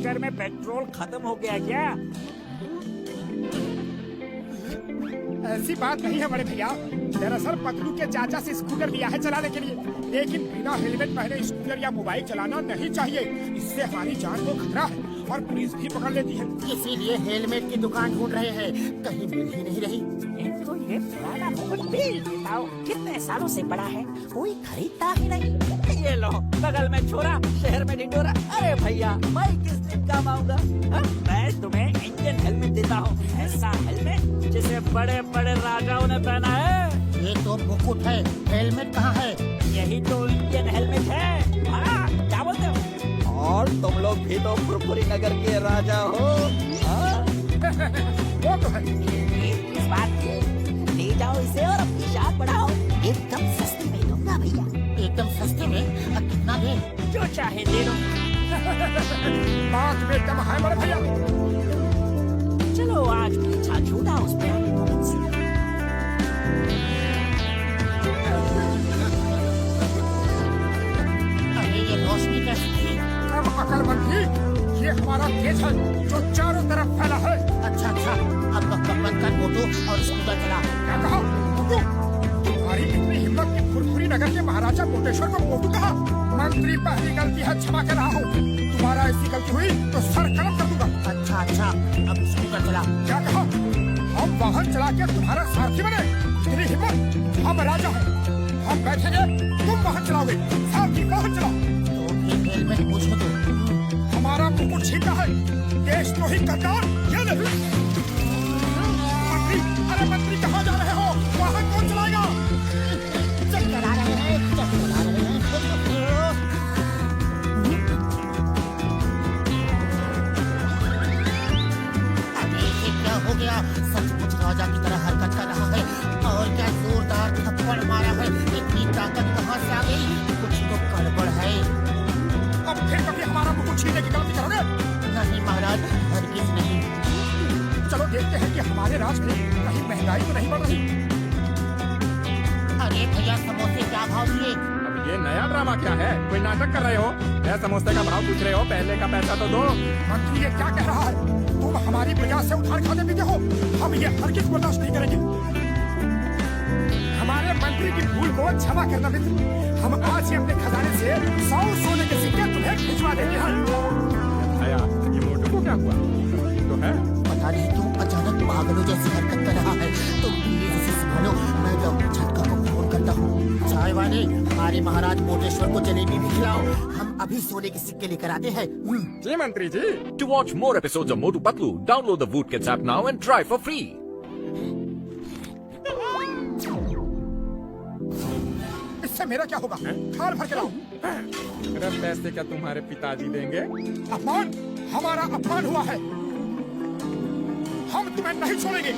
Tanker में petrol खत्म हो गया क्या? ऐसी बात नहीं है बड़े भैया। दरअसल पतलू के चाचा से स्कूटर लिया है चलाने के लिए, लेकिन बिना हेलमेट पहने स्कूटर या मोबाइल चलाना नहीं चाहिए। इससे हमारी जान को खतरा है और पुलिस भी पकड़ लेती है। इसीलिए हेलमेट की दुकान ढूंढ रहे हैं, कहीं मिल ही नहीं रही। इनको ये पुराना मुकुट बेच देता हूँ, कितने सालों से पड़ा है, कोई खरीदता ही नहीं। ये लो, बगल में छोरा, शहर में ढिंढोरा। अरे भैया, मैं किस दिन काम आऊंगा? मैं तुम्हें इंडियन हेलमेट देता हूँ, ऐसा हेलमेट जिसे बड़े बड़े राजाओं ने पहना है। ये तो मुकुट है, हेलमेट कहाँ है? यही तो इंडियन हेलमेट है। हाँ, क्या बोलते हो? और तुम लोग भी तो फुरफुरी नगर के राजा हो। वो तो है। इस बात की ले जाओ इसे और अपनी शान बढ़ाओ। एकदम सस्ती में दूंगा भैया। एकदम सस्ते में? कितना दे? जो चाहे दे दो। बात में दम है बड़े भैया। चलो आज पीछा छूटा उस पे मुझसे। अरे ये रोशनी कैसी थी? अब अकलमंदी, ये हमारा तेज है जो चारों तरफ फैला है। अच्छा अच्छा, अब बंद कर मोटू और स्कूटर चला। क्या कहा? मोटू? तुम्हारी इतनी हिम्मत कि फुरफुरी नगर के महाराजा कोटेश्वर को मोटू कहा? मंत्री पहली गलती है, क्षमा कर रहा हूँ। तुम्हारा ऐसी गलती हुई तो सर कलम कर दूंगा। अच्छा अच्छा, अब स्कूटर चला। क्या कहा? हम वाहन चला के तुम्हारा सारथी बने? इतनी हिम्मत? हम राजा हैं, हम बैठेंगे, तुम वाहन चलाओगे। सारथी वाहन चलाओ। तो फिर हेलमेट मुझको दो। हमारा मुकुट छीना है, देश तो ही गद्दार। ये नहीं। मंत्री, अरे मंत्री कहाँ जा रहे हो? वाहन कौन चलाएगा? चला रहे हैं, चला रहे हैं। अरे ये क्या हो गया? सचमुच राजा की तरह हरकत कर रहा है। और क्या जोरदार थप्पड़ मारा है। इतनी ताकत कहाँ से आ गई? कुछ तो गड़बड़ है। अब फिर कभी हमारा मुकुट छीनने की गलती करोगे? नहीं महाराज, हरगिज नहीं। चलो देखते हैं कि हमारे राज में कहीं महंगाई तो नहीं बढ़ रही। अरे भैया, समोसे क्या भाव दिए? अब ये नया ड्रामा क्या है? कोई नाटक कर रहे हो? यह समोसे का भाव पूछ रहे हो? पहले का पैसा तो दो। मंत्री ये क्या कह रहा है? तुम हमारी प्रजा से उधार खाते पीते हो। हम ये हरगिज बर्दाश्त नहीं करेंगे। हमारे मंत्री की भूल को क्षमा करना मित्र। हम आज ही अपने खजाने से 100 सोने के सिक्के तुम्हें भिजवा देंगे। आया, ये मोटू को क्या हुआ? तो है पता नहीं क्यों अचानक पागलों जैसी हरकत कर रहा है। तुम प्लीज इसे संभालो, मैं डॉक्टर झटका को फोन करता हूँ। चाय वाले, हमारे महाराज कोटेश्वर को जलेबी भी खिलाओ। हम अभी सोने के सिक्के लेकर आते हैं। जी मंत्री जी। To watch more episodes of Motu Patlu, download the Voot Kids app now and try for free. इससे मेरा क्या होगा? थाल भर के लाओ। मेरा पैसे क्या तुम्हारे पिताजी देंगे? अपमान, हमारा अपमान हुआ है। हम तुम्हें नहीं छोड़ेंगे।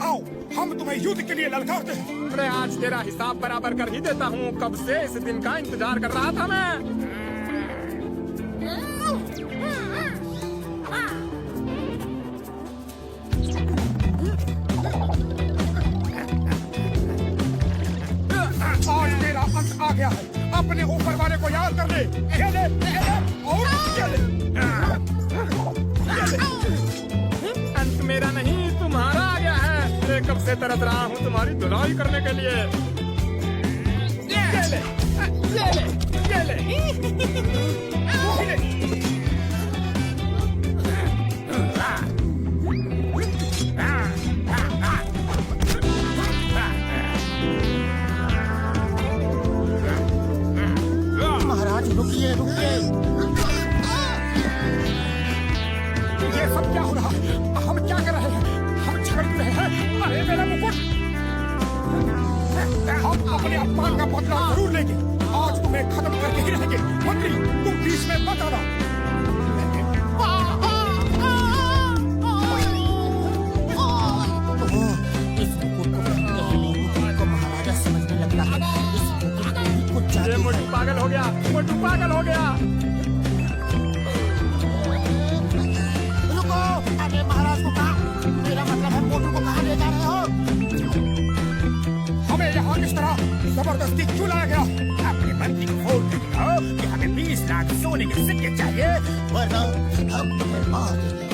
आओ, हम तुम्हें युद्ध के लिए ललकारते हैं। अरे आज तेरा हिसाब बराबर कर ही देता हूँ। कब से इस दिन का इंतजार कर रहा था मैं। आज तेरा अंत आ गया है। अपने ऊपर वाले को याद कर ले। ये ले, और ये ले। अंत मेरा नहीं तुम्हारा आ गया है। मैं कब से तरस रहा हूँ तुम्हारी धुलाई करने के लिए। ये ले, ये ले, ये ले। महाराज रुकिए रुकिए। ये सब क्या हो रहा? हम क्या कर रहे हैं? हम झगड़ रहे हैं। अरे मेरा मुकुट! हम अपने अपमान का बदला जरूर लेंगे। आज तुम्हें खत्म करके ही रहेंगे। मंत्री, तुम बीच में मत आना। इस मुकुट को पहनते ही लोगों को महाराजा समझने लगता है। इस मुकुट में ही कुछ ये जादू मोटू है। पागल हो गया। मोटू पागल हो गया। रुको, अरे महाराज को कहा? मेरा मतलब है मोटू को कहाँ ले जा रहे हो? हमें यहाँ इस तरह जबरदस्ती क्यों लाया गया? अपने मंत्री को फोन कर दिखाओ कि हमें 20 लाख सोने के सिक्के चाहिए। वरना हम तुम्हें मार देंगे।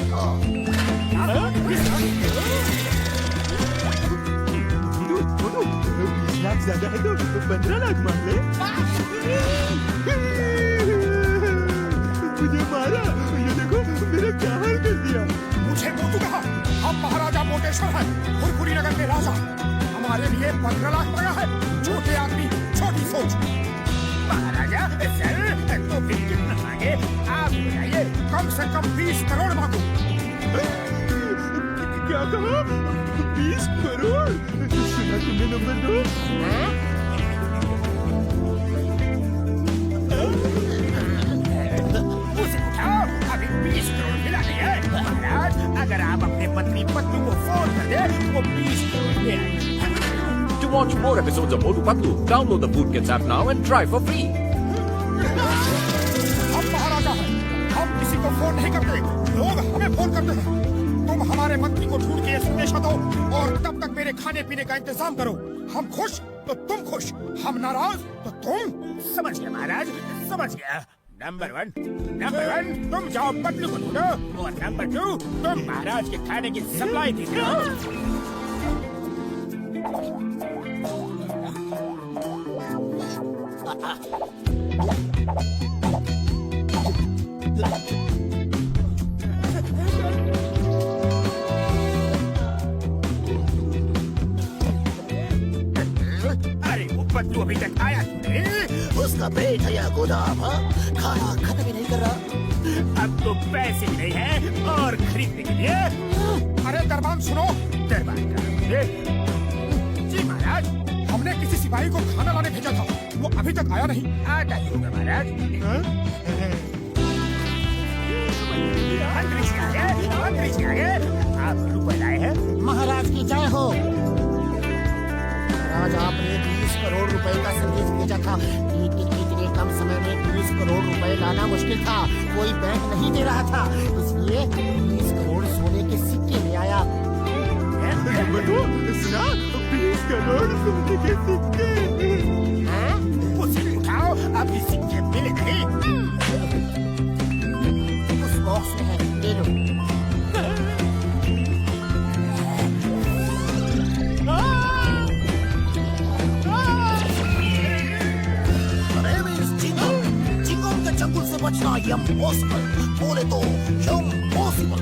बोलो 20 लाख ज्यादा है तो 15 लाख मांग ले। मुझे मारा, ये देखो मेरा क्या हाल कर दिया। मुझे मोटू कहा, हम महाराजा मोटेश्वर हैं, फुरफुरी नगर के राजा। हमारे लिए 15 लाख मांगा है। छोटे आदमी छोटी सोच। महाराजा सर तो फिर कितना मांगे आप बताइए। कम से कम 20 करोड़ मांगो। क्या कहा? 20 करोड़? सुना तुमने नंबर 2? उसे उठाओ, अभी 20 करोड़ मिलाने हैं। महाराज अगर आप अपने पत्नी पत्नी को फोन कर दे वो 20 करोड़ ले आएंगे। To watch more episodes of Motu Patlu, download the Voodkids app now and try for free. हम महाराजा हैं, हम किसी को फोन नहीं करते, लोग हमें फोन करते हैं। तुम हमारे मंत्री को ढूंढ के ये संदेशा दो और तब तक मेरे खाने पीने का इंतजाम करो। हम खुश तो तुम खुश, हम नाराज तो तुम। समझ गया महाराज, समझ गया। नंबर 1 तुम जाओ पतलू को ढूंढो और नंबर 2 तुम महाराज के खाने की सप्लाई दी करो। अरे वो पतलू अभी तक आया नहीं। उसका पेट है या गोदाम, हाँ? खाना खत्म ही नहीं कर रहा। अब तो पैसे भी नहीं है और खरीदने के लिए। अरे दरबान सुनो। दरबान का जी महाराज, हमने किसी सिपाही को खाना लाने भेजा था, वो अभी तक आया नहीं। आता ही होगा महाराज। मंत्री जी आ गए। आप रुपए लाए हैं? महाराज की जय हो। महाराज आपने 20 करोड़ रुपए का संदेश भेजा था, लेकिन इतने कम समय में 20 करोड़ रुपए लाना मुश्किल था। कोई बैंक नहीं दे रहा था, इसलिए 20 करोड़ सोने के सिक्के ले आया। बटू सुना, 20 करोड़ सोने के सिक्के। उसे उठाओ, अभी सिक्के मिले नहीं। उस बॉक्स में है, ले लो। चिंगम के चंगुल से बचना इम्पॉसिबल, बोले तो इम्पॉसिबल।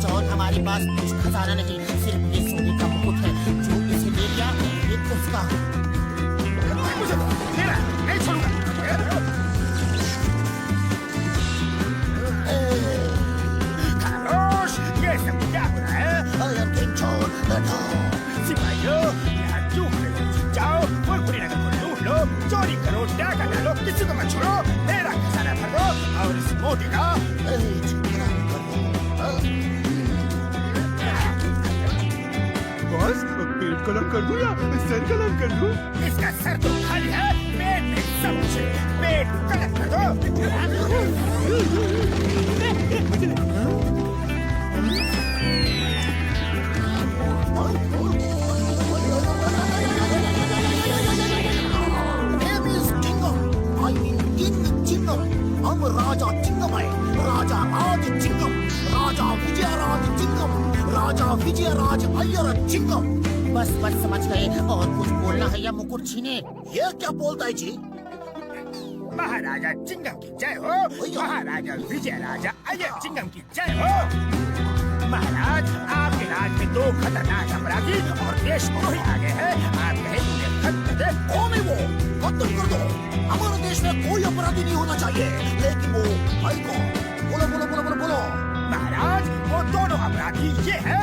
जॉन, हमारे पास कुछ खजाना नहीं, सिर्फ ये सोने का मुकुट है। जो इसे ले गया ये उसका। मुझे मेरा नहीं छोड़ूंगा। खामोश, ये सब क्या हो रहा है? सिपाहियों, यहाँ क्यों खड़े हो? जाओ फुरफुरी नगर को लूट लो, चोरी करो, डाका डालो, किसी को मत छोड़ो। मेरा खजाना भर दो और इस मोटी का बॉस, पेट कलम कर दूं या सर कलम कर दूं? इसका सर तो खाली है, पेट में सब कुछ है। पेट कलम कर दो। हम राजा चिंगम है, राजा राज चिंगम, राजा विजयराज चिंगम, राजा विजयराज अय्यर चिंगम। बस समझ गए। और कुछ बोलना है या मुकुट छीने? ये क्या बोलता है जी? महाराजा चिंगम की जय हो। महाराजा विजयराजा अय्यर चिंगम की जय हो। महाराज, आपके राज में 2 खतरनाक अपराधी और देशद्रोही आ गए हैं। आप कहें उन्हें खत्म कर दे। कौन है वो? खत्म कर दो। हमारे देश में कोई अपराधी नहीं होना चाहिए, लेकिन वो भाई को बोलो। महाराज, वो दोनों अपराधी ये है